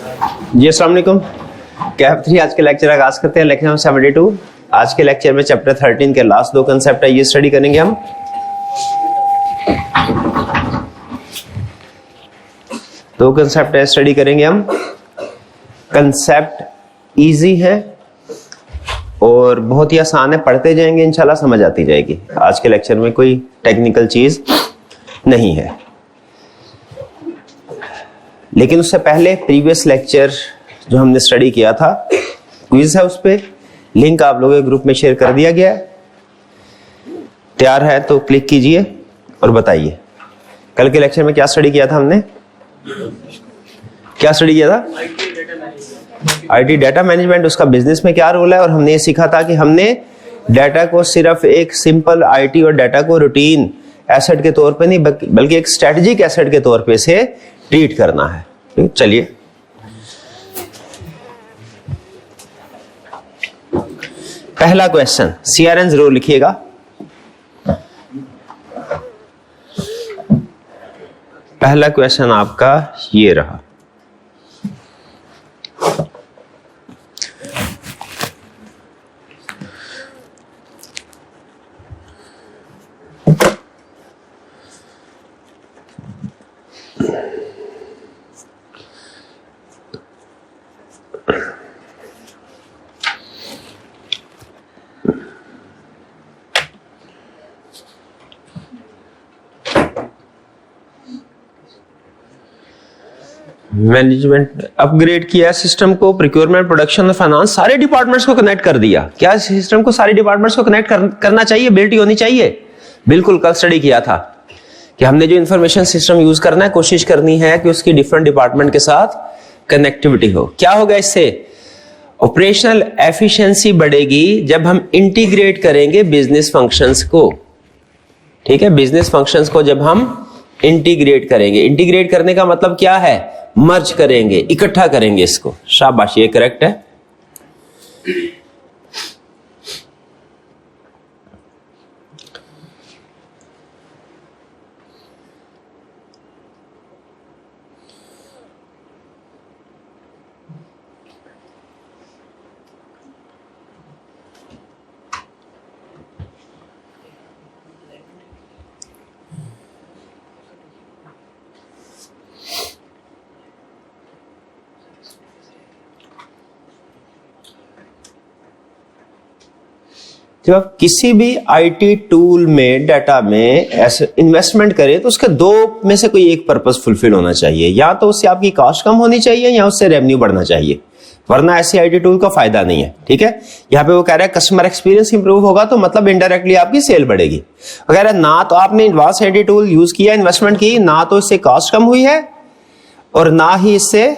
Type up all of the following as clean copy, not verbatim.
जी अस्सलाम वालेकुम। कैफ 3 आज के लेक्चर आगाज करते हैं। लेक्चर 72। आज के लेक्चर में चैप्टर 13 के लास्ट दो कंसेप्ट है, ये स्टडी करेंगे हम। दो कंसेप्ट है, स्टडी करेंगे हम। कंसेप्ट इजी है और बहुत ही आसान है, पढ़ते जाएंगे इंशाल्लाह समझ आती जाएगी। आज के लेक्चर में कोई टेक्निकल चीज नहीं है। लेकिन उससे पहले प्रीवियस लेक्चर जो हमने स्टडी किया था, क्विज है, उस पे लिंक आप लोगों के ग्रुप में शेयर कर दिया गया है। तैयार है तो क्लिक कीजिए और बताइए कल के लेक्चर में क्या स्टडी किया था हमने। क्या स्टडी किया था? आईटी डाटा मैनेजमेंट, उसका बिजनेस में क्या रोल है। और हमने ये सीखा था कि हमने डाटा को सिर्फ एक सिंपल आईटी और डाटा को रूटीन एसेट के तौर पे नहीं बल्कि एक स्ट्रेटेजिक एसेट के तौर पे से ट्रीट करना है। चलिए पहला क्वेश्चन, सीआरएन जरूर लिखिएगा। पहला क्वेश्चन आपका ये रहा। मैनेजमेंट अपग्रेड किया सिस्टम को, प्रोक्योरमेंट, प्रोडक्शन और फाइनेंस सारे डिपार्टमेंट्स को कनेक्ट कर दिया। क्या सिस्टम को सारे डिपार्टमेंट्स को कनेक्ट करना चाहिए, एबिलिटी होनी चाहिए। बिल्कुल, कल स्टडी किया था कि हमने जो इंफॉर्मेशन सिस्टम यूज करना है, कोशिश करनी है कि उसकी डिफरेंट डिपार्टमेंट के साथ कनेक्टिविटी हो। क्या होगा इससे? ऑपरेशनल एफिशिएंसी बढ़ेगी जब हम इंटीग्रेट करेंगे बिजनेस फंक्शंस को। ठीक है, बिजनेस फंक्शंस को जब हम इंटीग्रेट करेंगे। इंटीग्रेट करने का मतलब क्या है? मर्ज करेंगे, इकट्ठा करेंगे इसको। शाबाश, ये करेक्ट है। जब आप किसी भी आईटी टूल में, डाटा में ऐसे इन्वेस्टमेंट करें तो उसके दो में से कोई एक पर्पस फुलफिल होना चाहिए। या तो उससे आपकी कॉस्ट कम होनी चाहिए या उससे रेवेन्यू बढ़ना चाहिए, वरना ऐसे आईटी टूल का फायदा नहीं है। ठीक है, यहाँ पे वो कह रहा है कस्टमर एक्सपीरियंस इंप्रूव होगा तो मतलब इनडायरेक्टली आपकी सेल बढ़ेगी। अगर ना तो आपने वास्ट आईटी टूल यूज किया, इन्वेस्टमेंट की, ना तो इससे कॉस्ट कम हुई है और ना ही इससे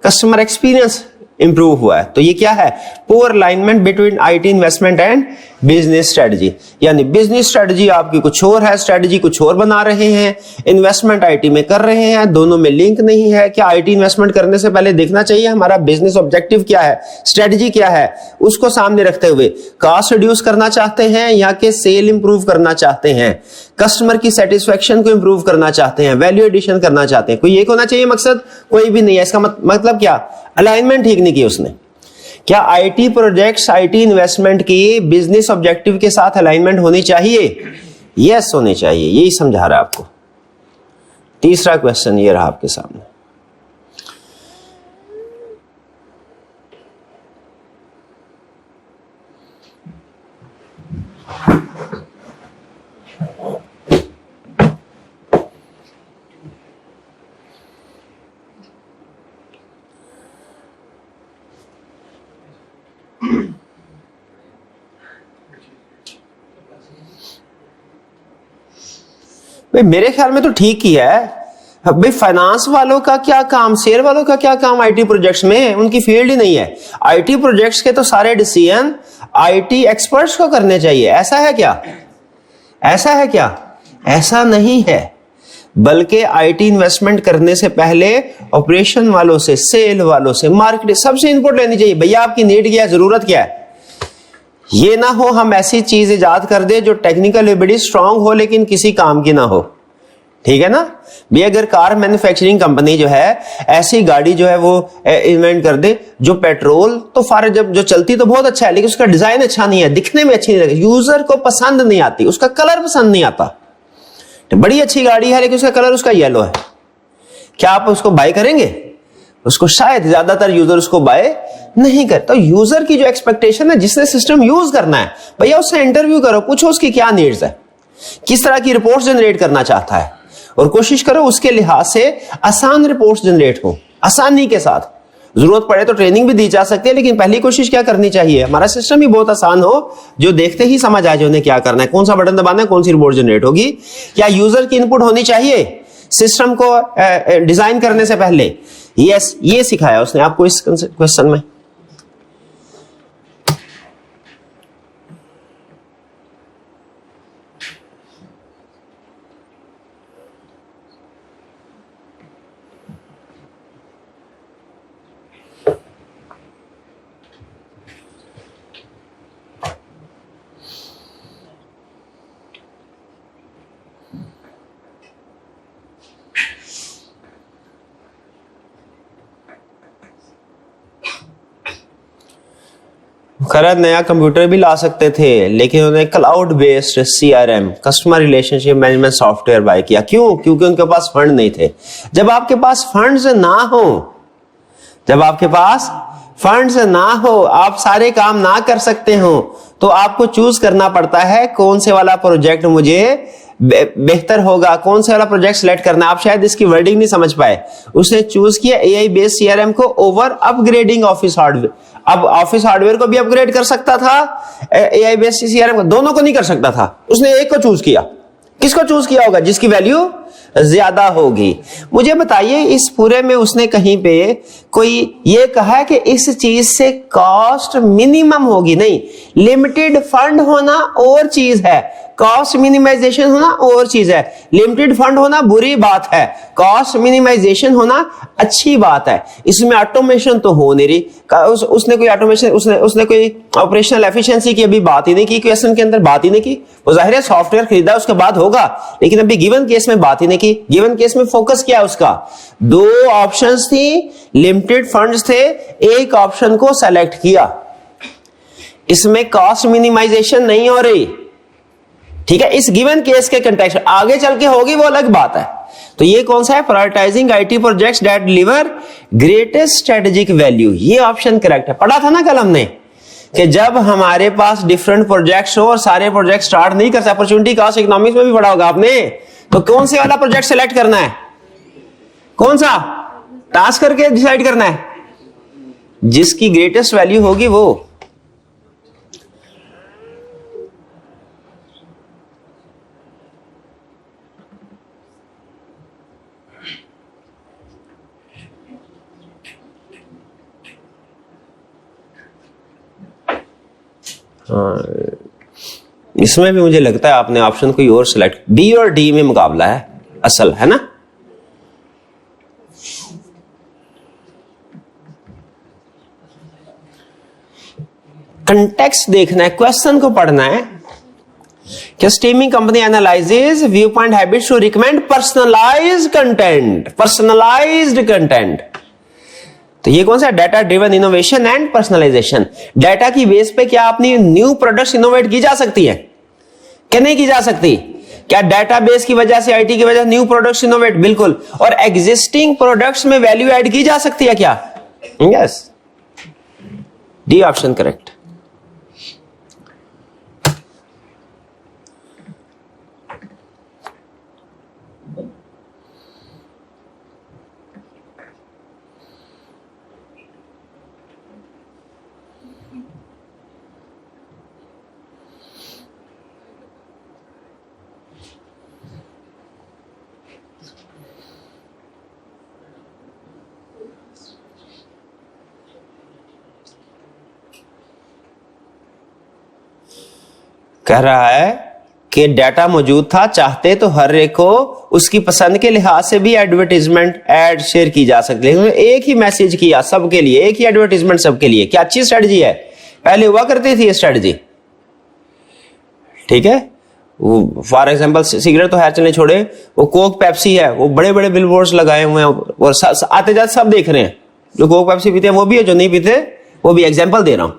कस्टमर एक्सपीरियंस इंप्रूव हुआ है। तो ये क्या है? Poor alignment between IT investment and business strategy. यानी बिजनेस स्ट्रेटजी आपकी कुछ और है, स्ट्रेटजी कुछ और बना रहे हैं, इन्वेस्टमेंट आईटी में कर रहे हैं, दोनों में लिंक नहीं है। क्या आईटी इन्वेस्टमेंट करने से पहले देखना चाहिए हमारा बिजनेस ऑब्जेक्टिव क्या है, स्ट्रेटजी क्या है, उसको सामने रखते हुए कॉस्ट रिड्यूस करना चाहते हैं या कि सेल इंप्रूव करना चाहते हैं, कस्टमर की सेटिस्फेक्शन को इंप्रूव करना चाहते हैं, वैल्यू एडिशन करना चाहते हैं। कोई एक होना चाहिए मकसद, कोई भी नहीं है। इसका मतलब क्या? अलाइनमेंट ठीक नहीं की उसने। क्या आईटी प्रोजेक्ट्स, आईटी इन्वेस्टमेंट की बिजनेस ऑब्जेक्टिव के साथ अलाइनमेंट होनी चाहिए? यस, होनी चाहिए। यही समझा रहा है आपको। तीसरा क्वेश्चन ये रहा आपके सामने। भाई मेरे ख्याल में तो ठीक ही है। भाई फाइनेंस वालों का क्या काम, सेल वालों का क्या काम आईटी प्रोजेक्ट्स में? उनकी फील्ड ही नहीं है। आईटी प्रोजेक्ट्स के तो सारे डिसीजन आईटी एक्सपर्ट्स को करने चाहिए। ऐसा है क्या? ऐसा है क्या? ऐसा नहीं है। बल्कि आईटी इन्वेस्टमेंट करने से पहले ऑपरेशन वालों से, सेल वालों से, मार्केटिंग, सबसे इनपुट लेनी चाहिए। भैया आपकी नीड क्या है, जरूरत क्या है। ये ना हो हम ऐसी चीज इजाद कर दे जो टेक्निकल एबिलिटी स्ट्रांग हो लेकिन किसी काम की ना हो। ठीक है ना भी। अगर कार मैन्युफैक्चरिंग कंपनी जो है ऐसी गाड़ी जो है वो इन्वेंट कर दे जो पेट्रोल तो फार जब जो चलती तो बहुत अच्छा है, लेकिन उसका डिजाइन अच्छा नहीं है, दिखने में अच्छी नहीं लगती, यूजर को पसंद नहीं आती, उसका कलर पसंद नहीं आता, तो बड़ी अच्छी गाड़ी है लेकिन उसका कलर उसका येलो है, क्या आप उसको बाय करेंगे? उसको शायद ज्यादातर यूजर उसको बाय नहीं करते। तो यूजर की जो एक्सपेक्टेशन है, जिसने सिस्टम यूज करना है, भैया उससे इंटरव्यू करो, पूछो उसकी क्या नीड्स है, किस तरह की रिपोर्ट जनरेट करना चाहता है, और कोशिश करो उसके लिहाज से आसान रिपोर्ट्स जनरेट हो, आसानी के साथ। जरूरत पड़े तो ट्रेनिंग भी दी जा सकती है, लेकिन पहली कोशिश क्या करनी चाहिए, हमारा सिस्टम ही बहुत आसान हो, जो देखते ही समझ आ जाए उन्हें क्या करना है, कौन सा बटन दबाना है, कौन सी रिपोर्ट जनरेट होगी, क्या यूजर की इनपुट होनी चाहिए सिस्टम को डिजाइन करने से पहले। यस, ये सिखाया उसने आपको इस क्वेश्चन में। खैर नया कंप्यूटर भी ला सकते थे, लेकिन उन्होंने cloud based CRM customer relationship management software buy किया। क्यों? क्योंकि उनके पास फंड नहीं थे। जब आपके पास फंड्स ना हो, जब आपके पास फंड्स ना हो, आप सारे काम ना कर सकते हो, तो आपको चूज करना पड़ता है कौन से वाला प्रोजेक्ट मुझे बेहतर होगा, कौन सा वाला प्रोजेक्ट सिलेक्ट करना। आप शायद इसकी वर्डिंग नहीं समझ पाए। उसने चूज किया AI बेस्ड CRM को ओवर अपग्रेडिंग ऑफिस हार्डवेयर। अब ऑफिस हार्डवेयर को भी अपग्रेड कर सकता था, AI बेस्ड CRM को, दोनों को नहीं कर सकता था, उसने एक को चूज किया। किसको चूज किया होगा? जिसकी वैल्यू ज्यादा होगी। मुझे बताइए इस पूरे में उसने कहीं पे कोई ये कहा है कि इस चीज से कॉस्ट मिनिमम होगी? नहीं, लिमिटेड फंड होना और चीज है, कॉस्ट मिनिमाइजेशन होना और चीज है। लिमिटेड फंड होना बुरी बात है, कॉस्ट मिनिमाइजेशन होना अच्छी बात है। इसमें ऑटोमेशन तो हो नहीं रही, उसने कोई ऑटोमेशन, उसने कोई ऑपरेशनल एफिशिएंसी की अभी बात ही नहीं की, क्वेश्चन के अंदर बात ही नहीं की। वो जाहिर है सॉफ्टवेयर खरीदा उसके बाद होगा, लेकिन अभी गिवन केस में बात ही नहीं की। गिवन केस में फोकस क्या है उसका? दो ऑप्शंस थी, लिमिटेड फंड्स थे, एक ऑप्शन को सेलेक्ट किया। इसमें कॉस्ट मिनिमाइजेशन नहीं हो रही, ठीक है, इस गिवन केस के कंटेक्स्ट। आगे चल के होगी वो अलग बात है। तो ये कौन सा है? Prioritising IT projects that deliver greatest strategic value. ये ऑप्शन करेक्ट है। पढ़ा था ना कल हमने कि जब हमारे पास डिफरेंट प्रोजेक्ट्स हो और सारे प्रोजेक्ट स्टार्ट नहीं कर सकते, अपॉर्चुनिटी कॉस्ट इकोनॉमिक्स में भी पढ़ा होगा आपने, तो कौन से वाला प्रोजेक्ट सिलेक्ट करना है? कौन सा? टास्क करके डिसाइड करना है, जिसकी ग्रेटेस्ट वैल्यू होगी वो। इसमें भी मुझे लगता है आपने ऑप्शन कोई और सिलेक्ट, B और D में मुकाबला है असल, है ना? कंटेक्स्ट देखना है, क्वेश्चन को पढ़ना है कि streaming company analyses view point habits to recommend personalised content, personalised content. तो ये कौन सा? Data driven innovation and personalisation. Data की बेस पे क्या अपनी न्यू प्रोडक्ट्स इनोवेट की जा सकती है क्या नहीं की जा सकती? क्या डाटा बेस की वजह से, IT की वजह से न्यू प्रोडक्ट्स इनोवेट? बिल्कुल। और एग्जिस्टिंग प्रोडक्ट्स में वैल्यू ऐड की जा सकती है क्या? Yes, D option correct. कह रहा है कि डाटा मौजूद था, चाहते तो हर एक को उसकी पसंद के लिहाज से भी एडवर्टीजमेंट ऐड शेयर की जा सकती है। एक ही मैसेज किया सबके लिए, एक ही एडवर्टीजमेंट सबके लिए। क्या अच्छी स्ट्रेटजी है? पहले हुआ करती थी ये स्ट्रेटजी, ठीक है। वो फॉर एग्जांपल सिगरेट तो खैर चले छोड़े, वो कोक पेप्सी है, वो बड़े बड़े बिलबोर्ड्स लगाए हुए हैं और आते जाते सब देख रहे हैं, जो कोक पेप्सी पीते हैं वो भी है, जो नहीं पीते वो भी, एग्जांपल दे रहा हूं,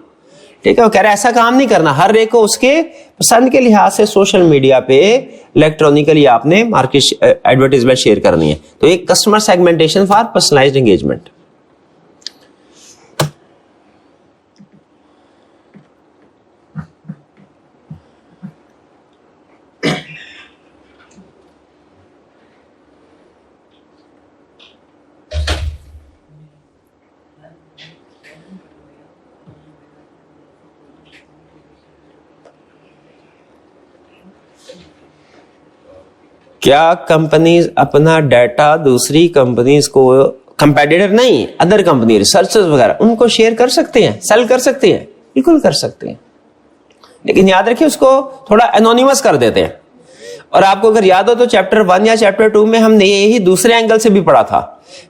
ठीक है। वो कह रहा है ऐसा काम नहीं करना, हर एक को उसके पसंद के लिहाज से सोशल मीडिया पे इलेक्ट्रॉनिकली आपने मार्केट एडवर्टाइजमेंट शेयर करनी है। तो एक customer segmentation for personalised engagement. क्या कंपनीज अपना डाटा दूसरी कंपनीज को, कंपेटिटर नहीं, अदर कंपनी, रिसर्चर्स वगैरह, उनको शेयर कर सकते हैं, सेल कर सकते हैं? बिल्कुल कर सकते हैं, लेकिन याद रखिए उसको थोड़ा एनोनिमस कर देते हैं। और आपको अगर याद हो तो चैप्टर 1 या चैप्टर 2 में हमने यही दूसरे एंगल से भी पढ़ा था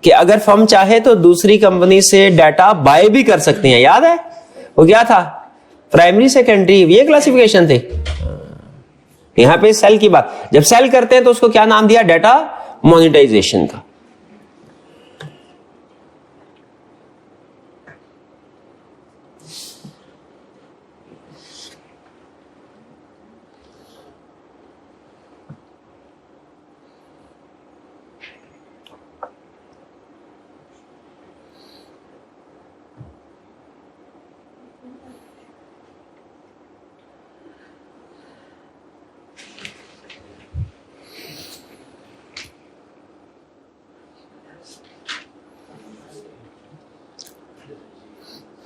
कि अगर फर्म चाहे तो दूसरी कंपनी से डाटा बाय भी कर सकते हैं। याद है वो क्या था? प्राइमरी सेकेंडरी, ये क्लासिफिकेशन थे। यहां पे सेल की बात, जब सेल करते हैं तो उसको क्या नाम दिया? डाटा मोनेटाइजेशन का।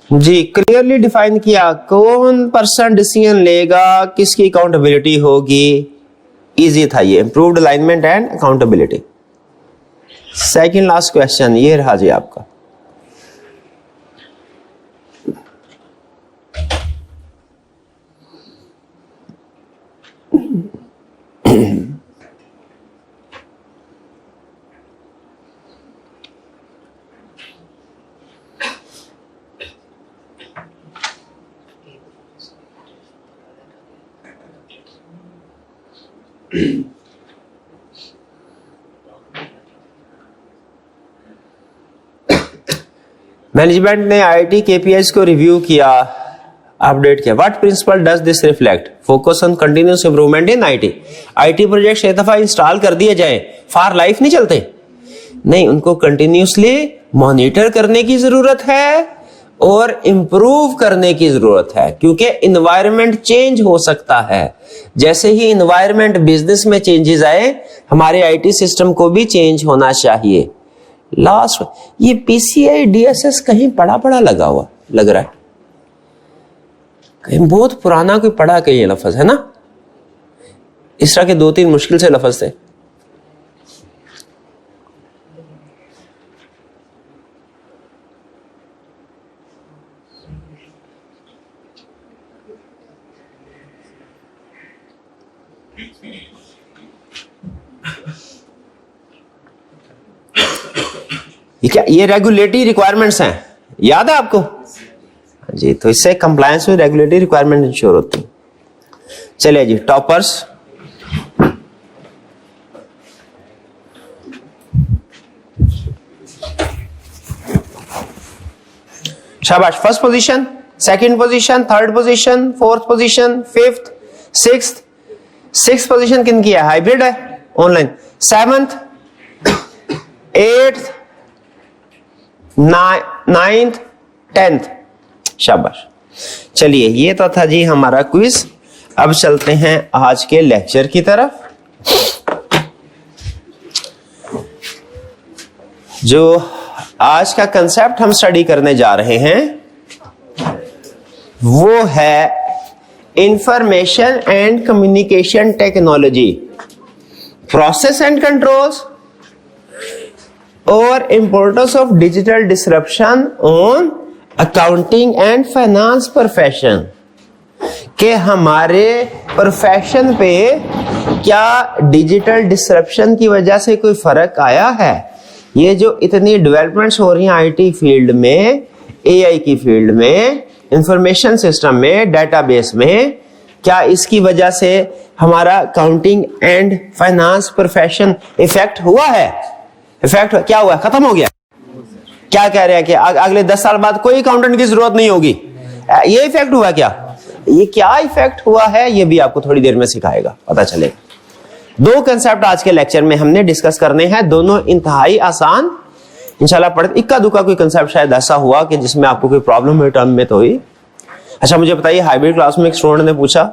जी, क्लियरली डिफाइन किया कौन पर्सन डिसीजन लेगा, किसकी अकाउंटेबिलिटी होगी। इजी था ये, improved alignment and accountability. Second last question ये रहा जी आपका। मैनेजमेंट ने आईटी केपीआईज को रिव्यू किया, अपडेट किया। What principle does this reflect? Focus on continuous improvement in IT. IT project एक दफा इंस्टॉल कर दिए जाए, फॉर लाइफ नहीं चलते, नहीं, उनको कंटिन्यूअसली मॉनिटर करने की जरूरत है और इंप्रूव करने की जरूरत है, क्योंकि इन्वायरमेंट चेंज हो सकता है। जैसे ही इन्वायरमेंट बिजनेस में चेंजेस आए, हमारे आईटी सिस्टम को भी चेंज होना चाहिए। लास्ट, ये पीसीआई डीएसएस कहीं पड़ा लगा हुआ लग रहा है, कहीं बहुत पुराना कोई पढ़ा कहीं ये लफ्ज है ना। इस तरह के 2-3 मुश्किल से लफ्ज थे। ये क्या, ये रेगुलेटरी रिक्वायरमेंट्स हैं, याद है आपको जी। तो इससे कंप्लायंस में रेगुलेटरी रिक्वायरमेंट इंश्योर होती है। चलिए जी, टॉपर्स। शाबाश। First position, second position, third position, fourth position, fifth, sixth position किनकी है? हाइब्रिड है, online. 7th, 8th, 9th, 10th। शाबाश। चलिए, ये तो था जी हमारा क्विज। अब चलते हैं आज के लेक्चर की तरफ। जो आज का कंसेप्ट हम स्टडी करने जा रहे हैं वो है information and communication technology, process and controls और importance of digital disruption on accounting and finance profession. कि हमारे प्रोफेशन पे क्या डिजिटल डिसरप्शन की वजह से कोई फर्क आया है? ये जो इतनी डेवलपमेंट्स हो रही हैं आईटी फील्ड में, एआई की फील्ड में, इंफॉर्मेशन सिस्टम में, डेटाबेस में, क्या इसकी वजह से हमारा accounting and finance profession effect हुआ है? इफेक्ट क्या हुआ? खत्म हो गया? क्या कह रहे हैं कि अगले 10 साल बाद कोई अकाउंटेंट की जरूरत नहीं होगी, ये इफेक्ट हुआ क्या? ये क्या इफेक्ट हुआ है ये भी आपको थोड़ी देर में सिखाएगा, पता चलेगा। 2 कंसेप्ट आज के लेक्चर में हमने डिस्कस करने हैं, दोनों इंतहाई आसान इंशाल्लाह पढ़ते। इक्का दुक्का कोई कंसेप्ट शायद ऐसा हुआ कि जिसमें आपको कोई प्रॉब्लम हुई टर्म में तो हुई। अच्छा मुझे बताइए, हाइब्रिड क्लास में एक स्टूडेंट ने पूछा,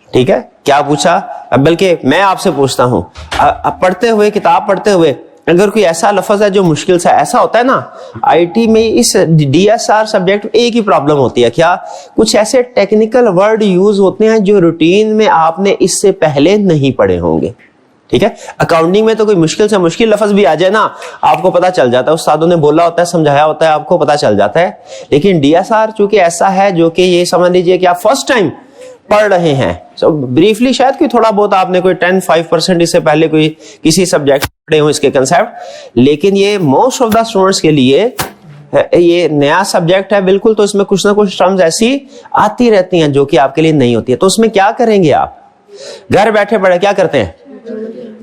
ठीक है, क्या पूछा? अब बल्कि मैं आपसे पूछता हूं, पढ़ते हुए, किताब पढ़ते हुए अगर कोई ऐसा लफ्ज है जो मुश्किल सा, ऐसा होता है ना आईटी में, इस डीएसआर सब्जेक्ट एक ही प्रॉब्लम होती है, क्या कुछ ऐसे टेक्निकल वर्ड यूज होते हैं जो रूटीन में आपने इससे पहले नहीं पढ़े होंगे। ठीक है, अकाउंटिंग में तो कोई मुश्किल से मुश्किल लफ्ज भी आ जाए ना, आपको पता चल जाता है, उस्तादों ने बोला होता है, समझाया होता है, आपको पता चल जाता है। लेकिन डीएसआर चूंकि ऐसा है जो कि ये समझ लीजिए कि आप फर्स्ट टाइम पढ़ रहे हैं, सो ब्रीफली शायद कोई थोड़ा बहुत आपने कोई 10-5% इससे पहले कोई किसी सब्जेक्ट पढ़े हो इसके कंसेप्ट, लेकिन ये मोस्ट ऑफ द स्टूडेंट्स के लिए ये नया सब्जेक्ट है बिल्कुल, तो इसमें कुछ ना कुछ टर्म्स ऐसी आती रहती हैं जो कि आपके लिए नहीं होती है। तो उसमें क्या करेंगे आप? घर बैठे पढ़े क्या करते हैं?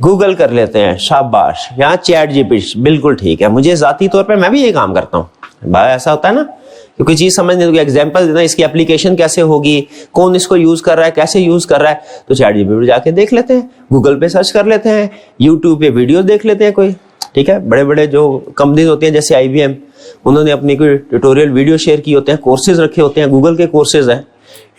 गूगल कर लेते हैं, शाबाश, यहाँ चैट जीपीटी, बिल्कुल ठीक है। मुझे जाती तौर पे मैं भी ये काम करता हूँ भाई, ऐसा होता है ना, क्योंकि चीज समझने को एग्जांपल देना, इसकी एप्लीकेशन कैसे होगी, कौन इसको यूज कर रहा है, कैसे यूज कर रहा है, तो चैट जीपीटी जाके देख लेते हैं, गूगल पे सर्च कर लेते हैं, यूट्यूब पे वीडियो देख लेते हैं कोई, ठीक है। बड़े बड़े जो कंपनीज होती हैं जैसे IBM, उन्होंने अपनी कोई ट्यूटोरियल वीडियो शेयर की होते हैं, कोर्सेज रखे होते हैं, गूगल के कोर्सेज हैं,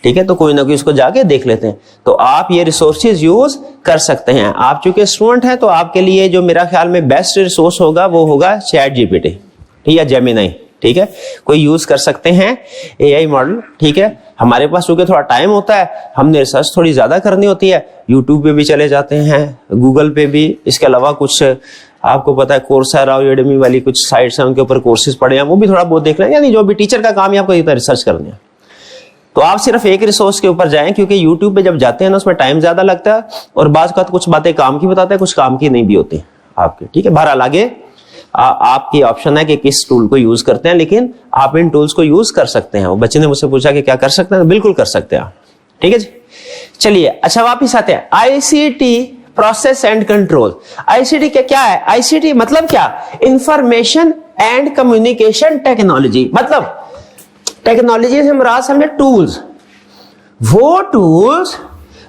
ठीक है, तो कोई ना कोई इसको जाके देख लेते हैं। तो आप ये रिसोर्सेज यूज कर सकते हैं। आप चूंकि स्टूडेंट हैं तो आपके लिए जो मेरा ख्याल में बेस्ट रिसोर्स होगा वो होगा चैट जीपीटी, ठीक है, जेमिनी, ठीक है, कोई यूज कर सकते हैं AI मॉडल, ठीक है। हमारे पास चूंकि थोड़ा टाइम होता है, हमने रिसर्च थोड़ी ज्यादा करनी होती है, यूट्यूब पे भी चले जाते हैं, गूगल पे भी, इसके अलावा कुछ आपको पता है कोर्सेरा और यूडेमी वाली कुछ साइट्स हैं, उनके ऊपर कोर्सेज पढ़े हैं, वो भी थोड़ा बहुत देख लें, यानी जो भी टीचर का काम है आपको इतना रिसर्च करनी है। तो आप सिर्फ एक रिसोर्स के ऊपर जाएं, क्योंकि यूट्यूब पे जब जाते हैं ना उसमें टाइम ज्यादा लगता है और बात का कुछ बातें काम की बताते हैं, कुछ काम की नहीं भी होती आपके, ठीक है। बहरहाल आगे आपकी ऑप्शन है कि किस टूल को यूज करते हैं, लेकिन आप इन टूल्स को यूज कर सकते हैं। वो बच्चे ने मुझसे पूछा कि क्या कर सकते हैं, बिल्कुल कर सकते हैं, ठीक है जी। चलिए अच्छा वापिस आते हैं, ICT process and control. ICT क्या है? ICT मतलब क्या? इंफॉर्मेशन एंड कम्युनिकेशन टेक्नोलॉजी, मतलब टेक्नोलॉजी से मुराद समझे टूल्स, वो टूल्स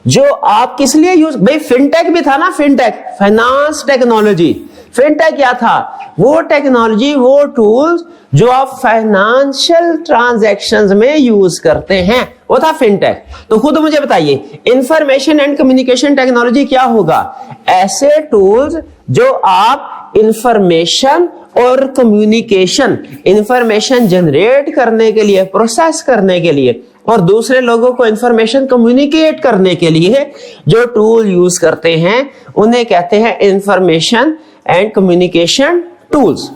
जो आप किस लिए यूज, भाई फिनटेक भी था ना, फिनटेक फाइनेंस टेक्नोलॉजी, फिनटेक क्या था? वो टेक्नोलॉजी, वो टूल्स जो आप फाइनेंशियल ट्रांजैक्शंस में यूज करते हैं, वो था फिनटेक। तो खुद मुझे बताइए इंफॉर्मेशन एंड कम्युनिकेशन टेक्नोलॉजी क्या होगा? ऐसे टूल्स जो आप इंफॉर्मेशन और कम्युनिकेशन, इंफॉर्मेशन जनरेट करने के लिए, प्रोसेस करने के लिए और दूसरे लोगों को इंफॉर्मेशन कम्युनिकेट करने के लिए जो टूल यूज करते हैं उन्हें कहते हैं इंफॉर्मेशन एंड कम्युनिकेशन टूल्स।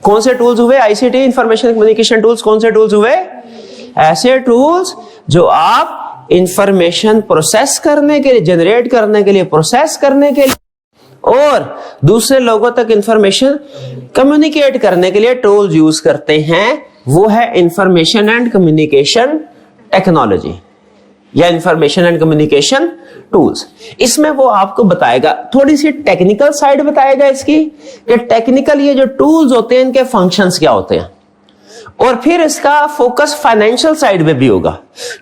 कौन से टूल्स हुए? ICT information communication tools. कौन से टूल्स हुए? ऐसे टूल्स जो आप इंफॉर्मेशन प्रोसेस करने के लिए, जनरेट करने के लिए, प्रोसेस करने के लिए और दूसरे लोगों तक इंफॉर्मेशन कम्युनिकेट करने के लिए टूल्स यूज करते हैं, वो है इंफॉर्मेशन एंड कम्युनिकेशन टेक्नोलॉजी या इंफॉर्मेशन एंड कम्युनिकेशन टूल्स। इसमें वो आपको बताएगा, थोड़ी सी टेक्निकल साइड बताएगा इसकी, कि टेक्निकल ये जो टूल्स होते हैं इनके फंक्शंस क्या होते हैं, और फिर इसका फोकस फाइनेंशियल साइड पे भी होगा,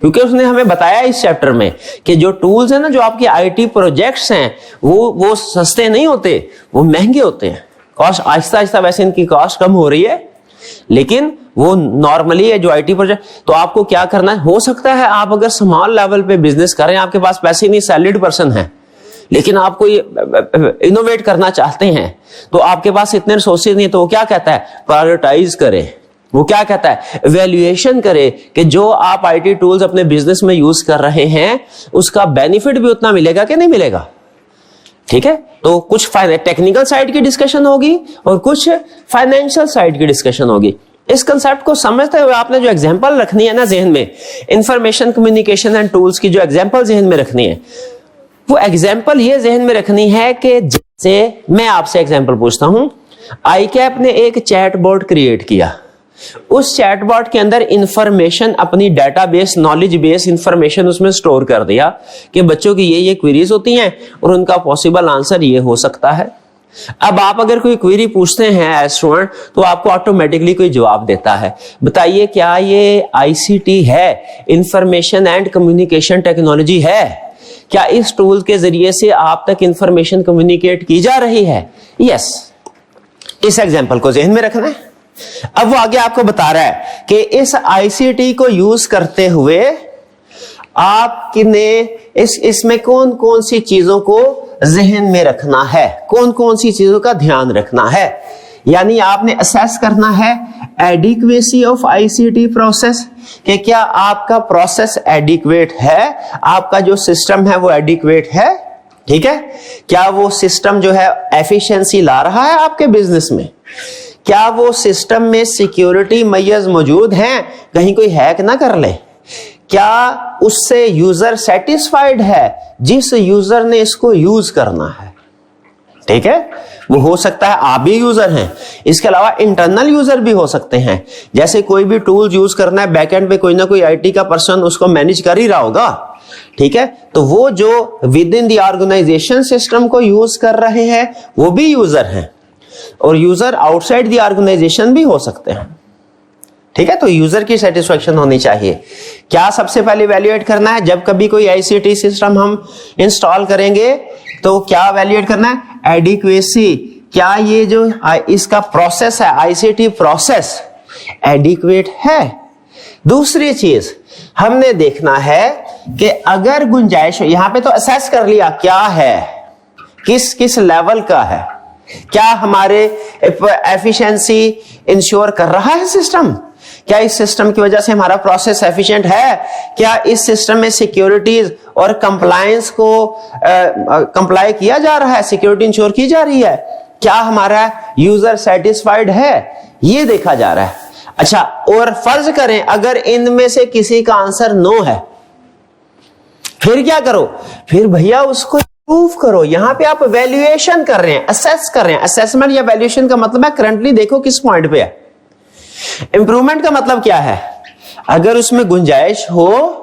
क्योंकि उसने हमें बताया इस चैप्टर में कि जो टूल्स है ना, जो आपके IT प्रोजेक्ट्स हैं, वो सस्ते नहीं होते, वो महंगे होते हैं। कॉस्ट आहिस्ता आहिस्ता वैसे इनकी कॉस्ट कम हो रही है, लेकिन वो नॉर्मली है जो IT प्रोजेक्ट। तो आपको क्या करना है, हो सकता है आप अगर स्मॉल लेवल पे बिजनेस करें, आपके पास पैसे नहीं, सैलरीड पर्सन है, लेकिन आपको ये इनोवेट करना चाहते हैं, तो आपके पास इतने रिसोर्सेज नहीं है, तो वो क्या कहता है? प्रायोरिटाइज करें। वो क्या कहता है? इवैल्यूएशन करे कि जो आप IT टूल्स अपने बिजनेस में यूज कर रहे हैं उसका बेनिफिट भी उतना मिलेगा कि नहीं मिलेगा, ठीक है। तो कुछ टेक्निकल साइड की डिस्कशन होगी और कुछ फाइनेंशियल साइड की डिस्कशन होगी। इस कंसेप्ट को समझते हुए आपने जो एग्जांपल रखनी है ना जहन में, इंफॉर्मेशन कम्युनिकेशन एंड टूल्स की जो एग्जांपल जहन में रखनी है, वो एग्जांपल ये जहन में रखनी है कि जैसे मैं आपसे एग्जांपल पूछता हूं, ICAP ने एक चैट बोर्ड क्रिएट किया, उस चैटबॉट के अंदर इंफॉर्मेशन, अपनी डेटाबेस, नॉलेज बेस इंफॉर्मेशन उसमें स्टोर कर दिया कि बच्चों की ये क्वेरीज होती हैं और उनका पॉसिबल आंसर ये हो सकता है। अब आप अगर कोई क्वेरी पूछते हैं एज स्टूडेंट तो आपको ऑटोमेटिकली कोई जवाब देता है। बताइए क्या ये आईसीटी है, इंफॉर्मेशन एंड कम्युनिकेशन टेक्नोलॉजी है? क्या इस टूल के जरिए से आप तक इंफॉर्मेशन कम्युनिकेट की जा रही है? यस। इस एग्जांपल को ज़हन में रखना है। अब वो आगे आपको बता रहा है कि इस आईसीटी को यूज करते हुए आपने इसमें कौन कौन सी चीजों को जहन में रखना है, कौन कौन सी चीजों का ध्यान रखना है। यानी आपने असेस करना है एडिक्वेसी ऑफ आईसीटी प्रोसेस, कि क्या आपका प्रोसेस एडिक्वेट है, आपका जो सिस्टम है वो एडिक्वेट है, ठीक है? क्या वो सिस्टम जो है एफिशिएंसी ला रहा है आपके बिजनेस में? क्या वो सिस्टम में सिक्योरिटी मेजर्स मौजूद हैं, कहीं कोई हैक ना कर ले? क्या उससे यूजर सेटिस्फाइड है जिस यूजर ने इसको यूज करना है? ठीक है, वो हो सकता है आप भी यूजर हैं, इसके अलावा इंटरनल यूजर भी हो सकते हैं। जैसे कोई भी टूल यूज करना है, बैकएंड पे कोई ना कोई आईटी का पर्सन उसको मैनेज कर ही रहा होगा, ठीक है? तो वो जो within the organisation system को यूज कर रहे हैं वो भी यूजर हैं, और यूजर आउटसाइड द ऑर्गेनाइजेशन भी हो सकते हैं, ठीक है? तो यूजर की सेटिस्फेक्शन होनी चाहिए। क्या सबसे पहले इवैल्यूएट करना है? जब कभी कोई आईसीटी सिस्टम हम इंस्टॉल करेंगे तो क्या इवैल्यूएट करना है? एडिक्वेसी, क्या ये जो इसका प्रोसेस है, आईसीटी प्रोसेस एडिक्वेट है। दूसरी चीज हमने देखना है कि अगर गुंजाइश हो, यहां पे तो असेस कर लिया क्या है, किस किस लेवल का है, क्या हमारे एफिशिएंसी इंश्योर कर रहा है सिस्टम, क्या इस सिस्टम की वजह से हमारा प्रोसेस एफिशिएंट है, क्या इस सिस्टम में सिक्योरिटीज और कंप्लायंस को कंप्लाई किया जा रहा है, सिक्योरिटी इंश्योर की जा रही है, क्या हमारा यूजर सेटिस्फाइड है, ये देखा जा रहा है। अच्छा, और फर्ज करें अगर इनमें से किसी का आंसर नो है, फिर क्या करो? फिर भैया उसको प्रूव करो। यहां पे आप वैल्यूएशन कर रहे हैं, असेस कर रहे हैं। असेसमेंट या वैल्यूएशन का मतलब है करंटली देखो किस पॉइंट पे है। इंप्रूवमेंट का मतलब क्या है? अगर उसमें गुंजाइश हो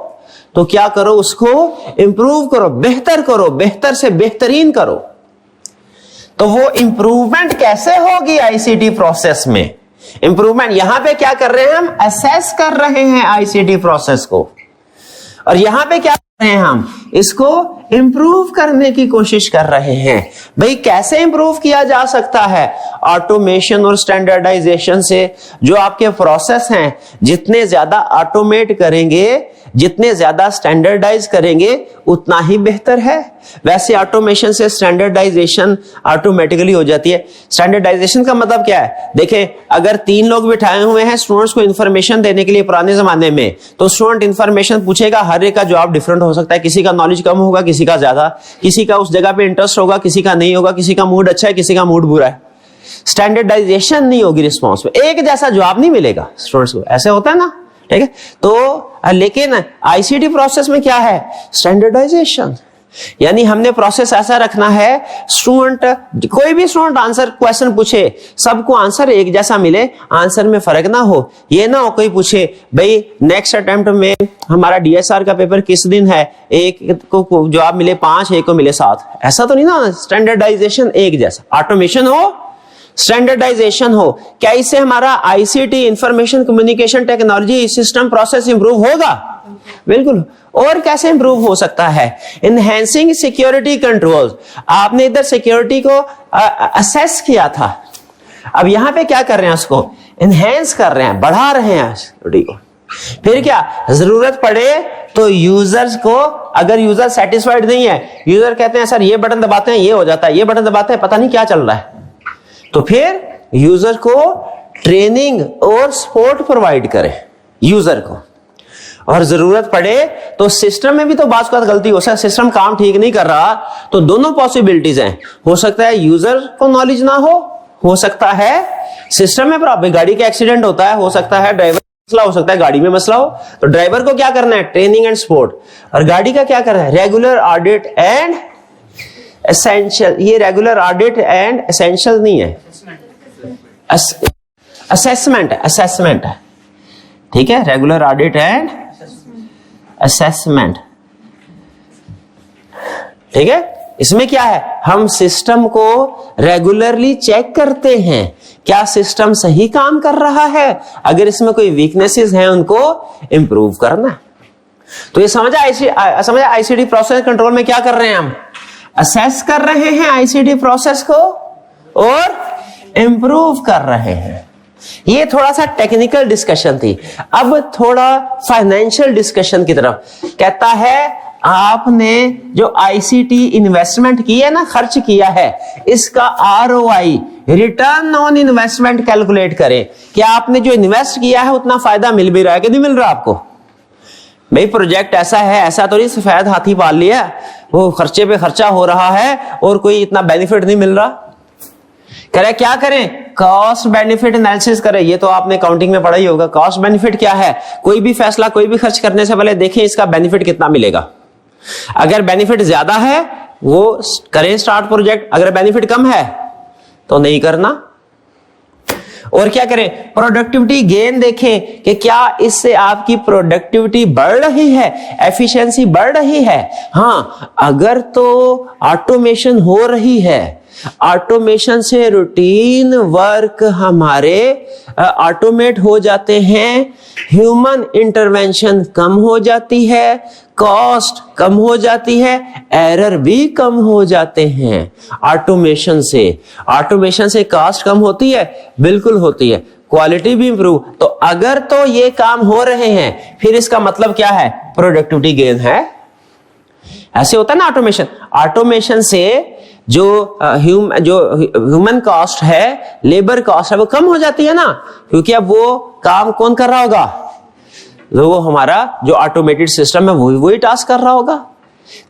तो क्या करो? उसको इंप्रूव करो, बेहतर करो, बेहतर से बेहतरीन करो। तो वो इंप्रूवमेंट कैसे होगी आईसीटी प्रोसेस में? इंप्रूवमेंट यहां पे क्या कर रहे हैं? हम असेस कर रहे हैं आईसीटी प्रोसेस को, और यहां पे क्या कर रहे हैं? हम इसको इंप्रूव करने की कोशिश कर रहे हैं। भाई कैसे इंप्रूव किया जा सकता है? ऑटोमेशन और स्टैंडर्डाइजेशन से। जो आपके प्रोसेस हैं जितने ज्यादा ऑटोमेट करेंगे, जितने ज्यादा स्टैंडर्डाइज करेंगे उतना ही बेहतर है। वैसे ऑटोमेशन से स्टैंडर्डाइजेशन ऑटोमेटिकली हो जाती है। स्टैंडर्डाइजेशन का मतलब क्या है? देखें, अगर 3 लोग बिठाए हुए हैं स्टूडेंट्स को इंफॉर्मेशन देने के लिए पुराने जमाने में, तो स्टूडेंट इंफॉर्मेशन पूछेगा, हर एक का जवाब डिफरेंट हो सकता है। किसी का नॉलेज कम होगा, किसी का ज्यादा, किसी का उस जगह पे इंटरेस्ट होगा, किसी का नहीं होगा, किसी का मूड अच्छा है, किसी का मूड बुरा है। स्टैंडर्डाइजेशन नहीं होगी रिस्पॉन्स में, एक जैसा जवाब नहीं मिलेगा स्टूडेंट्स को। ऐसे होता है ना, ठीक है? तो लेकिन आईसीटी प्रोसेस में क्या है? स्टैंडर्डाइजेशन। यानी हमने प्रोसेस ऐसा रखना है, स्टूडेंट, कोई भी स्टूडेंट आंसर क्वेश्चन पूछे, सबको आंसर एक जैसा मिले, आंसर में फर्क ना हो। ये ना हो कोई पूछे भाई नेक्स्ट अटेम्प्ट में हमारा डीएसआर का पेपर किस दिन है, एक को जवाब मिले 5, एक को मिले 7, ऐसा तो नहीं ना। स्टैंडर्डाइजेशन एक जैसा, ऑटोमेशन हो, स्टैंडर्डाइजेशन हो। क्या इससे हमारा ICT, information communication technology system process improve होगा? बिल्कुल। और कैसे इंप्रूव हो सकता है? Enhancing security controls. आपने इधर सिक्योरिटी को असेस किया था, अब यहां पे क्या कर रहे हैं? उसको एनहेंस कर रहे हैं, बढ़ा रहे हैं सिक्योरिटी को। फिर क्या जरूरत पड़े तो यूजर्स को, अगर यूजर सेटिस्फाइड नहीं है, यूजर कहते हैं सर ये बटन दबाते हैं ये हो जाता है, ये बटन दबाते हैं पता नहीं क्या चल रहा है, तो फिर यूजर को ट्रेनिंग और सपोर्ट प्रोवाइड करें यूजर को। और जरूरत पड़े तो सिस्टम में भी तो बात गलती हो सकती है, सिस्टम काम ठीक नहीं कर रहा, तो दोनों पॉसिबिलिटीज हैं। हो सकता है यूजर को नॉलेज ना हो सकता है सिस्टम में प्रॉब्लम, गाड़ी का एक्सीडेंट होता है, हो सकता है ड्राइवर मसला, हो सकता है गाड़ी में मसला हो, तो ड्राइवर को क्या करना है? Training and support. और गाड़ी का क्या करना है? Regular audit and essential. ये रेगुलर ऑडिट एंड एसेंशियल नहीं है, असेसमेंट है, ठीक है, रेगुलर ऑडिट एंड असेसमेंट, ठीक है। इसमें क्या है, हम सिस्टम को रेगुलरली चेक करते हैं, क्या सिस्टम सही काम कर रहा है, अगर इसमें कोई वीकनेसेस हैं उनको इंप्रूव करना। तो ये समझा आईसीटी प्रोसेस कंट्रोल में क्या कर रहे हैं, हम असेस कर रहे हैं आईसीटी प्रोसेस को और इंप्रूव कर रहे हैं। ये थोड़ा सा टेक्निकल डिस्कशन थी। अब थोड़ा फाइनेंशियल डिस्कशन की तरफ। कहता है आपने जो आईसीटी इन्वेस्टमेंट की है ना, खर्च किया है, इसका ROI, return on investment calculate करें कि आपने जो इन्वेस्ट किया है उतना फायदा मिल भी रहा है कि नहीं मिल रहा आपको। भाई प्रोजेक्ट ऐसा है, ऐसा तो नहीं सफेद हाथी पाल लिया, वो खर्चे पे खर्चा हो रहा है और कोई इतना बेनिफिट नहीं मिल रहा। करें क्या करें, कॉस्ट बेनिफिट एनालिसिस करें। ये तो आपने अकाउंटिंग में पढ़ा ही होगा, कॉस्ट बेनिफिट क्या है। कोई भी फैसला, कोई भी खर्च करने से पहले देखें इसका बेनिफिट कितना मिलेगा। अगर बेनिफिट ज्यादा है वो करें स्टार्ट प्रोजेक्ट, अगर बेनिफिट कम है तो नहीं करना। और क्या करें, प्रोडक्टिविटी गेन देखें कि क्या इससे आपकी प्रोडक्टिविटी बढ़ रही है, एफिशिएंसी बढ़ रही है। हाँ, अगर तो ऑटोमेशन हो रही है, ऑटोमेशन से रूटीन वर्क हमारे ऑटोमेट हो जाते हैं, ह्यूमन इंटरवेंशन कम हो जाती है, कॉस्ट कम हो जाती है, एरर भी कम हो जाते हैं ऑटोमेशन से कॉस्ट कम होती है, बिल्कुल होती है, क्वालिटी भी इंप्रूव। तो अगर तो ये काम हो रहे हैं फिर इसका मतलब क्या है, प्रोडक्टिविटी गेन है। ऐसे होता है ना ऑटोमेशन से जो ह्यूमन कॉस्ट है, लेबर कॉस्ट है, वो कम हो जाती है ना, क्योंकि अब वो काम कौन कर रहा होगा, वो हमारा जो ऑटोमेटेड सिस्टम है वही टास्क कर रहा होगा।